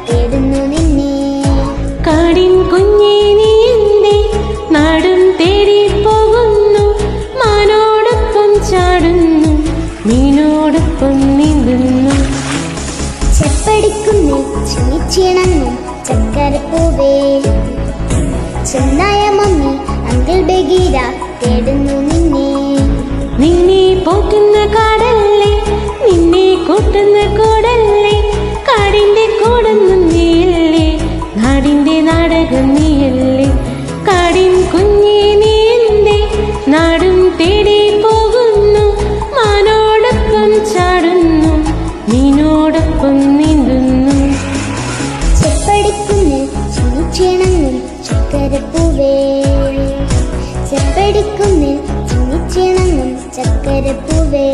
തേടുന്നു നിന്നെ. കാടിൻ കുഞ്ഞേ നീ എന്റെ നാടും തേടി പോകുന്നു. മാനോടൊപ്പം ചാടുന്നു, മീനോടൊപ്പം നീന്തുന്നു. ചെപ്പടിക്കുന്നേ ചീച്ചിണങ്ങും ചക്കരപ്പൂവേ. ചെന്നായ മമ്മി അങ്കിൾ ബഗീര തേടുന്നു നിന്നെ. നിന്നെ പോറ്റുന്ന കാടല്ലേ, നിന്നെ കൂട്ടുന്ന കൂടല്ലേ. കാടിന്റെ കൂടൊന്നും നീയല്ലേ, നാടിന്റെ നാടകം നീയല്ലേ. കാടിൻ കുഞ്ഞേ നീ എന്റെ നാടും തേടി പോകുന്നു. മാനോടൊപ്പം ചാടുന്നു, മീനോടൊപ്പം നീന്തുന്നു. ചെപ്പടിക്കുന്നേ ചീച്ചിണങ്ങും ചക്കരപ്പൂവേ. ചെപ്പടിക്കുന്നേ ചീച്ചിണങ്ങും ചക്കരപ്പൂവേ.